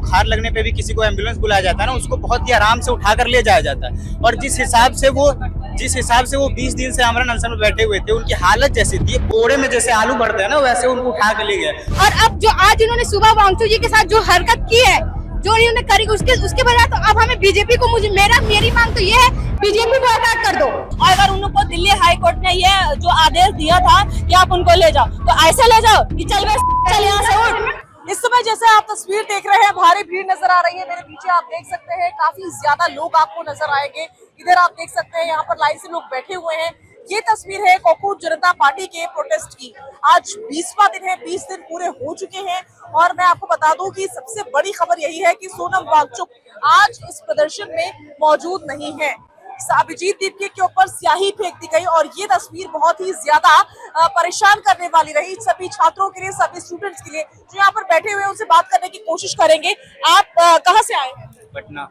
बुखार लगने पे भी किसी को एम्बुलेंस बुलाया जाता है ना, उसको बहुत ही आराम से उठाकर ले जाया जाता है। और जिस हिसाब से वो 20 दिन से आमरण अनशन में बैठे हुए थे, उनकी हालत जैसी थी, बोरे में जैसे आलू भरते हैं ना, वैसे उनको उठा कर ले गए। और अब जो आज इन्होंने सुबह वांगचुक जी के साथ जो हरकत की है, जो इन्होंने करी, उसके बजाय तो अब हमें बीजेपी को, मेरी मांग तो ये है, बीजेपी को हटा कर दो। और अगर उनको दिल्ली हाई कोर्ट ने ये जो आदेश दिया था कि आप उनको ले जाओ, तो ऐसे ले जाओ कि चल यहाँ से उठ। इस समय जैसे आप तस्वीर देख रहे हैं, भारी भीड़ नजर आ रही है। मेरे पीछे आप देख सकते हैं काफी ज्यादा लोग आपको नजर आएंगे। इधर आप देख सकते हैं यहाँ पर लाइन से लोग बैठे हुए हैं। ये तस्वीर है कोकूत जनता पार्टी के प्रोटेस्ट की। आज 20वां दिन है, 20 दिन पूरे हो चुके हैं। और मैं आपको बता दूं कि सबसे बड़ी खबर यही है कि सोनम वांगचुक आज इस प्रदर्शन में मौजूद नहीं है। अभिजीत दीपके के ऊपर स्याही फेंक दी गई और ये तस्वीर बहुत ही ज्यादा परेशान करने वाली रही सभी छात्रों के लिए, सभी स्टूडेंट्स के लिए जो यहाँ पर बैठे हुए हैं। उनसे बात करने की कोशिश करेंगे। आप कहाँ से आए हैं? पटना।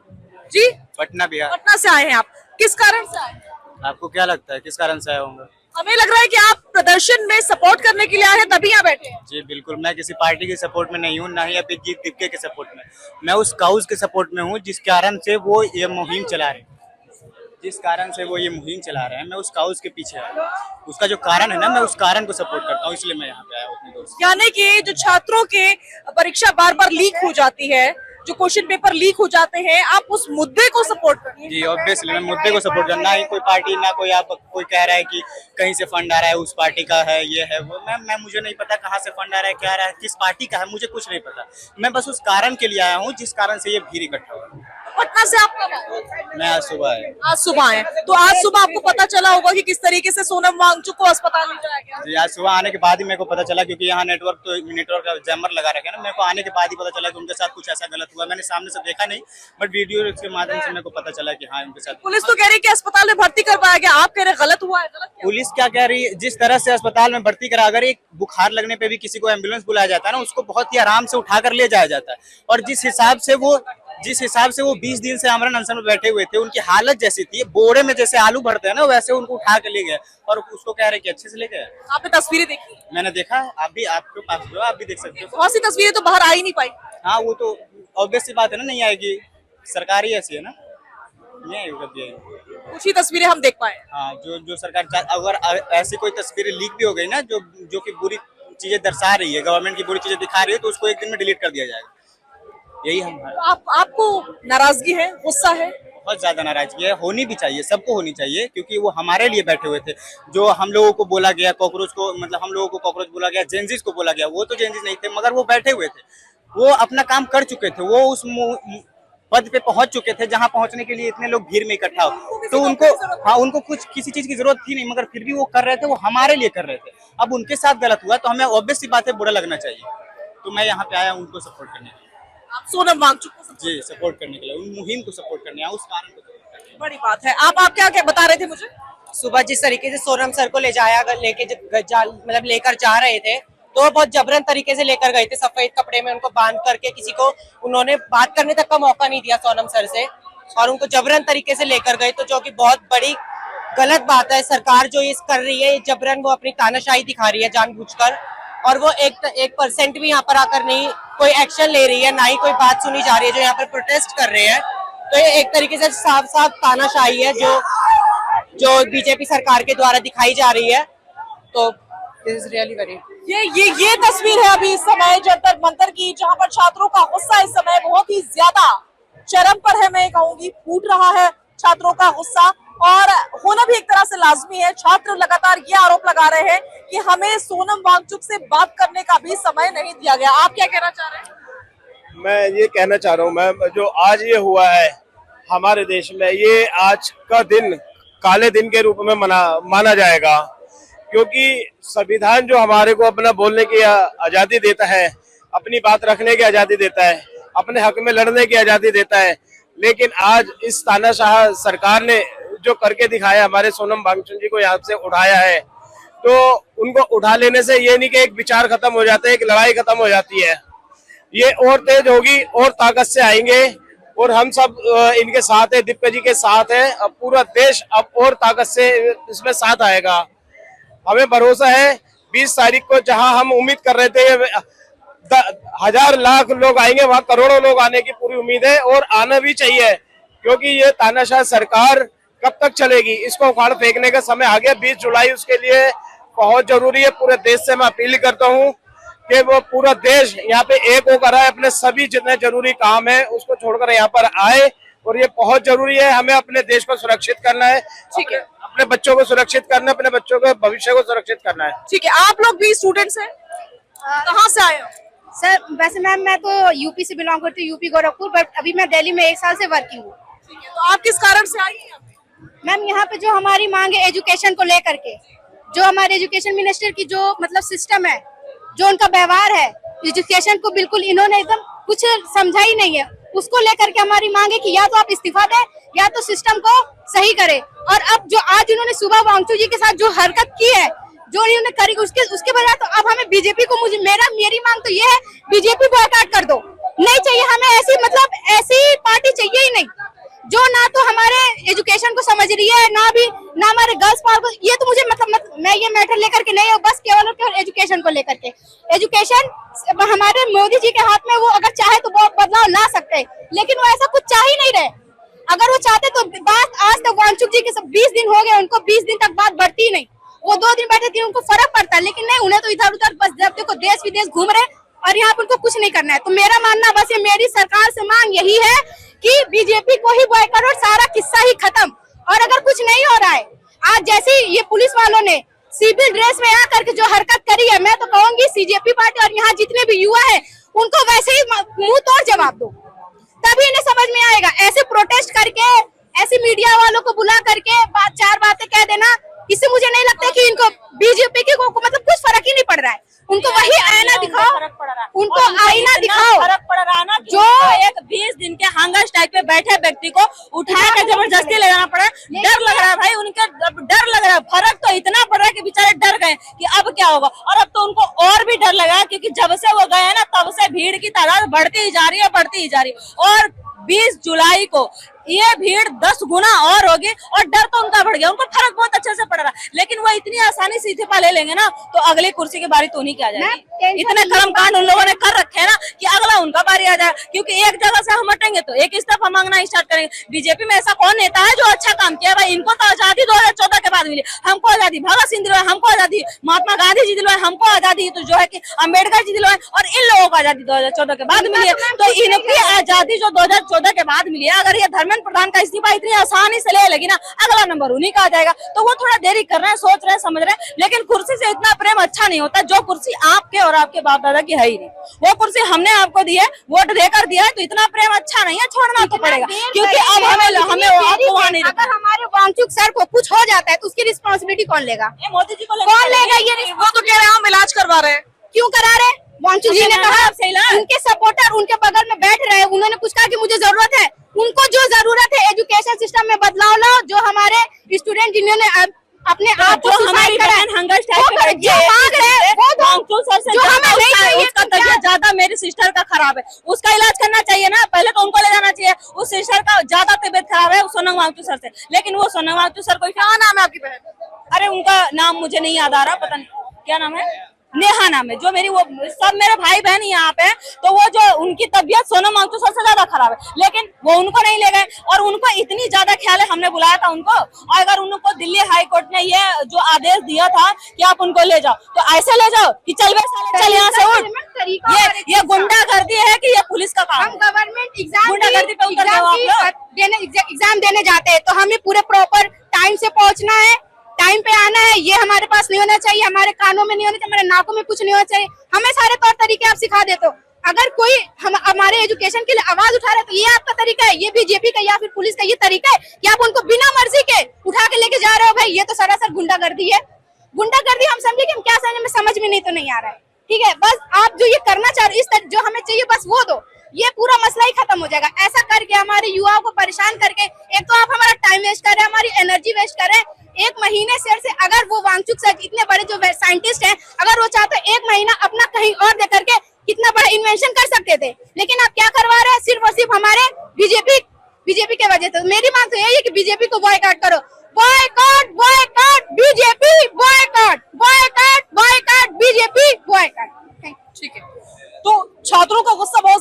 जी, पटना बिहार। पटना से आए हैं आप, किस कारण से आए? आपको क्या लगता है किस कारण से आया हूँ? हमें लग रहा है कि आप प्रदर्शन में सपोर्ट करने के लिए आए हैं, तभी यहाँ बैठे हैं। जी बिल्कुल, मैं किसी पार्टी के सपोर्ट में नहीं हूँ, ना ही अभिजीत दीपके के सपोर्ट में। मैं उस काउज के सपोर्ट में हूँ जिस कारण से वो ये मुहिम चला रहे हैं। मैं उस काउज के पीछे आया। उसका जो कारण है ना, मैं उस कारण को सपोर्ट करता हूँ, इसलिए मैं यहाँ पे आया हूँ अपने दोस्त। यानी कि जो छात्रों के परीक्षा बार बार लीक हो जाती है, जो क्वेश्चन पेपर लीक हो जाते हैं, आप उस मुद्दे को सपोर्ट करते हैं? जी ऑब्वियसली मैं मुद्दे को सपोर्ट करना। ही कोई पार्टी ना कोई आप कोई कह रहा है कि कहीं से फंड आ रहा है, उस पार्टी का है, ये है वो। मैं मुझे नहीं पता कहाँ से फंड आ रहा है, क्या आ रहा है, किस पार्टी का है, मुझे कुछ नहीं पता। मैं बस उस कारण के लिए आया हूँ जिस कारण से ये भीड़ इकट्ठा हुआ। पटना से आप कब आए? मैं आज सुबह आया। आज सुबह आए। तो आज सुबह आपको पता चला होगा कि किस तरीके से सोनम वांगचुक को अस्पताल ले जाया गया? जी आज सुबह आने के बाद ही मेरे को पता चला, क्योंकि यहाँ नेटवर्क का जैमर लगा रखा है ना। मेरे को आने के बाद ही पता चला कि उनके साथ कुछ ऐसा गलत हुआ। मैंने सामने से देखा नहीं, बट वीडियो के माध्यम से मेरे को पता चला कि हाँ उनके साथ। पुलिस तो कह रही है कि अस्पताल में भर्ती करवाया गया, आप कह रहे गलत हुआ है। गलत क्या? पुलिस क्या कह रही है, जिस तरह से अस्पताल में भर्ती करा, अगर एक बुखार लगने पे भी किसी को एम्बुलेंस बुलाया जाता है ना, उसको बहुत ही आराम से उठाकर ले जाया जाता है। और जिस हिसाब से वो 20 दिन से आमरण अनशन में बैठे हुए थे, उनकी हालत जैसी थी, बोरे में जैसे आलू भरते हैं ना, वैसे उनको उठा के ले गए। और उसको कह रहे कि अच्छे से ले गए। आपने तस्वीरें देखी? मैंने देखा, आप भी आपके पास जो आप भी देख सकते हो। बहुत सी तस्वीरें तो बाहर आ ही नहीं पाई। हाँ वो तो ऑब्वियस सी बात है ना, नहीं आएगी, सरकार ही ऐसी है ना, नहीं आएगी। कुछ ही तस्वीरें हम देख पाए। हाँ जो सरकार, अगर ऐसी कोई तस्वीरें लीक भी हो गई ना, जो कि बुरी चीजें दर्शा रही है, गवर्नमेंट की बुरी चीजें दिखा रही है, तो उसको एक दिन में डिलीट कर दिया जाएगा। यही हम आपको नाराजगी है, गुस्सा है? बहुत ज्यादा नाराजगी है, होनी भी चाहिए, सबको होनी चाहिए, क्योंकि वो हमारे लिए बैठे हुए थे। जो हम लोगों को बोला गया कॉकरोच को, मतलब हम लोगों को कॉकरोच बोला गया, जेंजिस को बोला गया, वो तो जेंजिस नहीं थे, मगर वो बैठे हुए थे, वो अपना काम कर चुके थे, वो उस पद पे पहुंच चुके थे जहां पहुंचने के लिए इतने लोग भीड़ में इकट्ठा हो। तो उनको कुछ किसी चीज की जरूरत थी नहीं, मगर फिर भी वो कर रहे थे, वो हमारे लिए कर रहे थे। अब उनके साथ गलत हुआ तो हमें ऑब्वियस सी बात है बुरा लगना चाहिए। तो मैं यहाँ पे आया उनको सपोर्ट करने के लिए। आप सोनम वांगचुक को जी सपोर्ट करने के लिए, उन मुहिम को सपोर्ट करने आया, उस कारण को सपोर्ट करने। बड़ी बात है। आप क्या बता रहे थे मुझे? सुबह जिस तरीके से सोनम सर को लेकर जा रहे थे, तो वो बहुत जबरन तरीके से लेकर गए थे। सफेद कपड़े में उनको बांध करके, किसी को उन्होंने बात करने तक का मौका नहीं दिया सोनम सर से, और उनको जबरन तरीके से लेकर गए, तो जो कि बहुत बड़ी गलत बात है। सरकार जो ये कर रही है, जबरन वो अपनी तानाशाही दिखा रही है जानबूझकर, और वो 1% भी यहाँ पर आकर नहीं कोई एक्शन ले रही है, ना ही कोई बात सुनी जा रही है जो यहाँ पर प्रोटेस्ट कर रहे हैं। तो ये एक तरीके से साफ साफ तानाशाही है जो बीजेपी सरकार के द्वारा दिखाई जा रही है। तो दिस इज रियली वेरी। ये तस्वीर है अभी इस समय जंतर मंतर की, जहाँ पर छात्रों का गुस्सा इस समय बहुत ही ज्यादा चरम पर है। मैं कहूंगी फूट रहा है छात्रों का गुस्सा, और होना भी एक तरह से लाजमी है। छात्र लगातार ये आरोप लगा रहे हैं कि हमें सोनम वांगचुक से बात करने का भी समय नहीं दिया गया। आप क्या कहना चाह रहे हैं? मैं ये कहना चाह रहा हूँ मैम, जो आज ये हुआ है हमारे देश में, ये आज का दिन काले दिन के रूप में माना जाएगा, क्योंकि संविधान जो हमारे को अपना बोलने की आजादी देता है, अपनी बात रखने की आजादी देता है, अपने हक में लड़ने की आजादी देता है, लेकिन आज इस तानाशाह सरकार ने जो करके दिखाया, हमारे सोनम वांगचुक जी को यहाँ से उठाया है, तो उनको उठा लेने से ये नहीं कि एक विचार खत्म हो जाता है, एक लड़ाई खत्म हो जाती है। ये और तेज होगी और ताकत से आएंगे, और हम सब इनके साथ है, दीपक जी के साथ है। अब पूरा देश अब और ताकत से इसमें साथ आएगा। हमें भरोसा है 20 तारीख को, जहां हम उम्मीद कर रहे थे हजार लाख लोग आएंगे, वहां करोड़ों लोग आने की पूरी उम्मीद है और आना भी चाहिए, क्योंकि ये तानाशाह सरकार कब तक चलेगी, इसको उखाड़ फेंकने का समय आ गया। 20 जुलाई उसके लिए बहुत जरूरी है। पूरे देश से मैं अपील करता हूँ कि वो पूरा देश यहाँ पे एक होकर आए, अपने सभी जितने जरूरी काम है उसको छोड़कर यहाँ पर आए, और ये बहुत जरूरी है। हमें अपने देश को सुरक्षित करना है, ठीक है, अपने बच्चों को सुरक्षित करना है, अपने बच्चों के भविष्य को सुरक्षित करना है। ठीक है, आप लोग भी स्टूडेंट्स हैं, कहाँ से आए हो? सर वैसे मैम मैं तो यूपी से बिलोंग करती हूँ, यूपी गोरखपुर, बट अभी मैं दिल्ली में 1 साल से वर्किंग हूँ। तो आप किस कारण से आई हैं? मैम यहाँ पे जो हमारी मांग है एजुकेशन को लेकर के, जो हमारे एजुकेशन मिनिस्टर की जो मतलब सिस्टम है, जो उनका व्यवहार है एजुकेशन को, बिल्कुल इन्होंने एकदम कुछ समझा ही नहीं है। उसको लेकर के हमारी मांग है कि या तो आप इस्तीफा दें या तो सिस्टम को सही करें। और अब जो आज इन्होंने सुबह वांगचू जी के साथ जो हरकत की है, जो इन्होंने करी, उसके बजाय तो अब हमें बीजेपी को, मेरी मांग तो ये है बीजेपी बॉयकॉट कर दो। नहीं चाहिए हमें ऐसी, मतलब ऐसी पार्टी चाहिए ही नहीं जो ना तो हमारे एजुकेशन को समझ रही है, ना हमारे गर्ल्स पावर को। ये तो मुझे मतलब मैं ये मैटर लेकर के नहीं, बस केवल और केवल एजुकेशन को लेकर के। एजुकेशन हमारे मोदी जी के हाथ में, वो अगर चाहे तो बहुत बदलाव ला सकते हैं, लेकिन वो ऐसा कुछ चाह ही नहीं रहे। अगर वो चाहते तो बात आज तक वांगचुक जी के सब 20 दिन हो गए, उनको 20 दिन तक बात बढ़ती नहीं। वो 2 दिन बैठे थे, उनको फर्क पड़ता है, लेकिन नहीं, उन्हें तो इधर उधर बस जब देखो देश विदेश घूम रहे और यहाँ पर उनको कुछ नहीं करना है। तो मेरा मानना बस ये मेरी सरकार से मांग यही है कि बीजेपी को ही बॉयकॉट और सारा किस्सा ही खत्म। और अगर कुछ नहीं हो रहा है, आज जैसे ये पुलिस वालों ने सिविल ड्रेस में आकर के जो हरकत करी है, मैं तो कहूंगी सीजेपी पार्टी और यहाँ जितने भी युवा है उनको वैसे ही मुंह तोड़ जवाब दो, तभी इन्हें समझ में आएगा। ऐसे प्रोटेस्ट करके, ऐसे मीडिया वालों को बुला करके चार बातें कह देना, इससे मुझे नहीं लगता कि इनको बीजेपी के को मतलब कुछ फर्क ही नहीं पड़ रहा है। उनको वही आईना दिखाओ, उनको आईना दिखाओ। फर्क पड़ रहा है ना, जो एक 20 दिन के हंगर स्ट्राइक पे बैठे व्यक्ति को उठा के जबरदस्ती ले जाना पड़ा। डर लग रहा है भाई, उनके डर लग रहा है। फर्क तो इतना पड़ रहा है कि बेचारे डर गए कि अब क्या होगा, और अब तो उनको और भी डर लगा, क्योंकि जब से वो गए हैं ना तब से भीड़ की तादाद बढ़ती ही जा रही है। और 20 जुलाई को ये भीड़ 10 गुना और होगी, और डर तो उनका बढ़ गया। उनको फर्क बहुत अच्छे से पड़ रहा है, लेकिन वो इतनी आसानी से इस्तीफा ले लेंगे ना तो अगली कुर्सी की बारी तो नहीं क्या जाएगी। इतने कर्म कांड उन लोगों ने कर रखे हैं ना कि अगला उनका बारी आ जाए, क्योंकि एक जगह से हम हटेंगे तो एक इस्तीफा मांगना स्टार्ट करेंगे। बीजेपी में ऐसा कौन नेता है जो अच्छा काम किया? भाई इनको तो आजादी 2014 के बाद मिली, हमको आजादी भगत सिंह दिलवाए, हमको आजादी महात्मा गांधी जी दिलवाए, हमको आजादी तो जो है कि अम्बेडकर जी दिलवाए, और इन लोगों को आजादी 2014 के बाद मिली है। तो इनकी आजादी जो 2014 के बाद मिली है, अगर ये धर्मेंद्र प्रधान का इस्तीफा इतनी आसानी से ले लगी ना, अगला नंबर उन्हीं का आ जाएगा। तो वो थोड़ा देरी कर रहे हैं, सोच रहे हैं, समझ रहे हैं, लेकिन कुर्सी से इतना प्रेम अच्छा नहीं होता। जो कुर्सी आपके और आपके बाप दादा की है ही नहीं, वो कुर्सी हमने आपको दी है, वोट देकर दिया है, तो इतना प्रेम अच्छा नहीं है, छोड़ना तो पड़ेगा, क्योंकि अब हमें वहाँ नहीं। अगर हमारे वांगचुक सर को कुछ हो जाता है तो उसकी रिस्पॉन्सिबिलिटी कौन लेगा? मोदी जी को कौन लेगा ये? वो तो कह रहे हैं हम इलाज करवा रहे हैं। क्यों करा रहे? वांगचुक जी ने कहा, उनके सपोर्टर उनके बगल में बैठ रहे हैं, उन्होंने कुछ कहा कि मुझे जरूरत है। उनको जो जरूरत है एजुकेशन सिस्टम में बदलाव लाओ। जो हमारे स्टूडेंट जिन्होंने अपने आप को हमारी बहन हंगर जो मांग रहे हैं वो दो। सर से जो हमें नहीं चाहिए, उसका तबीयत ज्यादा मेरी सिस्टर का खराब है, उसका इलाज करना चाहिए ना, पहले तो उनको ले जाना चाहिए। उस सिस्टर का ज्यादा तबीयत खराब है सोनम वांगचू सर से, लेकिन वो सोनम वांगचू सर को, क्या नाम है आपकी बहन? अरे उनका नाम मुझे नहीं याद आ रहा, पता नहीं क्या नाम है, नेहा नाम है। जो मेरी वो सब मेरे भाई बहन यहाँ पे, तो वो जो उनकी तबीयत सोनम वांगचू सर से ज्यादा खराब है, लेकिन वो उनको नहीं ले गए। और उनको इतनी ज्यादा ख्याल है, हमने बुलाया था उनको, और अगर उनको दिल्ली हाई कोर्ट ने ये जो आदेश दिया था कि आप उनको ले जाओ, तो ऐसे ले जाओ कि चल यहाँ से उठ। ये गुंडागर्दी है कि ये पुलिस का काम? हम गवर्नमेंट गुंडागर्दी पे उतर जाओ आप लोग। एग्जाम देने जाते हैं तो हमें पूरे प्रॉपर टाइम से पहुंचना है, टाइम पे आना है। ये हमारे पास नहीं होना चाहिए, हमारे कानों में नहीं होना चाहिए, हमारे नाकों में कुछ नहीं होना चाहिए। हमें सारे तौर तरीके आप सिखा देते हो। अगर कोई हमारे एजुकेशन के लिए आवाज उठा रहा है तो ये आपका तरीका है, ये बीजेपी का या फिर पुलिस का ये तरीका है कि आप उनको बिना मर्जी के उठा के लेके जा रहे हो? भाई ये तो सरासर गुंडागर्दी है। गुंडागर्दी हम समझे कि हम क्या समझे, में समझ में नहीं तो नहीं आ रहा है। ठीक है, बस आप जो ये करना चाह रहे हो, जो हमें चाहिए बस वो दो, ये पूरा मसला ही खत्म हो जाएगा। ऐसा करके हमारे युवाओं को परेशान करके, एक तो आप हमारा टाइम वेस्ट कर रहे हैं, हमारी एनर्जी वेस्ट कर रहे हैं। एक महीने से अगर वो वांगचुक सर इतने बड़े जो साइंटिस्ट हैं, अगर वो चाहते एक महीना अपना कहीं और दे करके कितना बड़ा इन्वेंशन कर सकते थे, लेकिन आप क्या करवा रहे हैं? सिर्फ और सिर्फ हमारे बीजेपी के वजह से। मेरी मांग तो यही है कि बीजेपी को बॉयकॉट करो। Boycott boycott BJP, boycott boycott boycott BJP, boycott. ठीक है, तो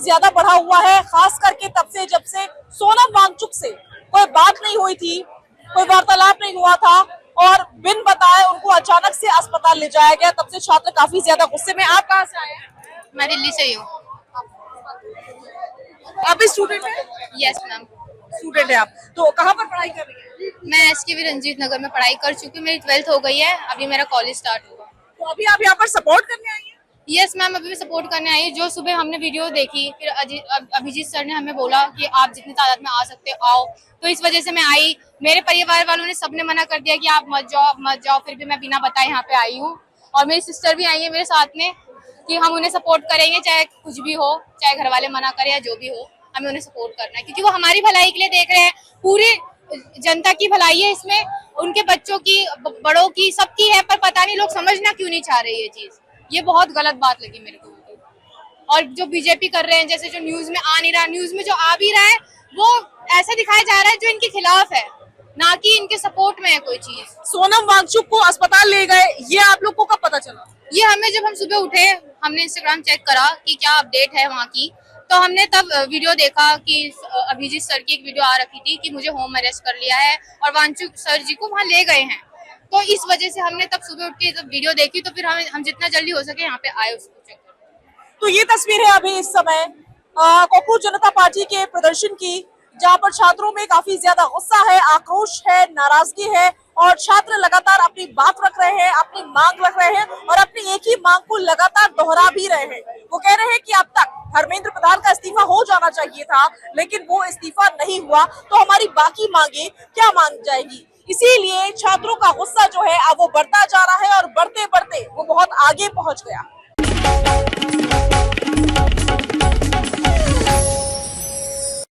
ज्यादा बढ़ा हुआ है, खास करके तब से जब से सोनम वांगचुक से कोई बात नहीं हुई थी, कोई वार्तालाप नहीं हुआ था और बिन बताए उनको अचानक से अस्पताल ले जाया गया। तब से छात्र काफी ज्यादा गुस्से में। आप कहाँ से आए हैं? मैं दिल्ली से ही हूँ। आप भी स्टूडेंट हैं? Yes ma'am. स्टूडेंट है आप, तो कहाँ पर पढ़ाई कर रही हैं? मैं SKV रंजीत नगर में पढ़ाई कर चुकी हूँ, मेरी 12th हो गई है, अभी मेरा कॉलेज स्टार्ट होगा। तो अभी आप यहाँ पर सपोर्ट करने आई हैं? यस मैम, अभी भी सपोर्ट करने आई। जो सुबह हमने वीडियो देखी, फिर अभिजीत सर ने हमें बोला कि आप जितनी तादाद में आ सकते हो आओ, तो इस वजह से मैं आई। मेरे परिवार वालों ने सबने मना कर दिया कि आप मत जाओ, फिर भी मैं बिना बताए यहाँ पे आई हूँ। और मेरी सिस्टर भी आई है मेरे साथ में कि हम उन्हें सपोर्ट करेंगे, चाहे कुछ भी हो, चाहे घर वाले मना करें या जो भी हो, हमें उन्हें सपोर्ट करना है, क्योंकि वो हमारी भलाई के लिए देख रहे हैं। पूरी जनता की भलाई है इसमें, उनके बच्चों की, बड़ों की, सबकी है, पर पता नहीं लोग समझना क्यों नहीं चाह रहे ये चीज। ये बहुत गलत बात लगी मेरे को। और जो बीजेपी कर रहे हैं, जैसे जो न्यूज में आ नहीं रहा, न्यूज में जो आ भी रहा है वो ऐसा दिखाया जा रहा है जो इनके खिलाफ है, ना कि इनके सपोर्ट में है कोई चीज। सोनम वांगचुक को अस्पताल ले गए, ये आप लोग को कब पता चला? ये हमें जब हम सुबह उठे, हमने इंस्टाग्राम चेक करा कि क्या अपडेट है वहाँ की, तो हमने तब वीडियो देखा कि अभिजीत सर की एक वीडियो आ रखी थी कि मुझे होम अरेस्ट कर लिया है और वांगचुक सर जी को वहाँ ले गए हैं। तो इस वजह से हमने तब सुबह उठ के जब वीडियो देखी, तो फिर हम जितना जल्दी हो सके यहाँ पे आए उसको चेक करने। तो ये तस्वीर है अभी इस समय कॉकरोच जनता पार्टी के प्रदर्शन की, जहां पर छात्रों में काफी ज्यादा गुस्सा है, आक्रोश है, नाराजगी है और छात्र लगातार अपनी बात रख रहे हैं, अपनी मांग रख रहे हैं और अपनी एक ही मांग को लगातार दोहरा भी रहे हैं। वो कह रहे हैं कि अब तक धर्मेंद्र प्रधान का इस्तीफा हो जाना चाहिए था, लेकिन वो इस्तीफा नहीं हुआ, तो हमारी बाकी मांगे क्या मान जाएगी। इसीलिए छात्रों का गुस्सा जो है अब वो बढ़ता जा रहा है और बढ़ते बढ़ते वो बहुत आगे पहुंच गया।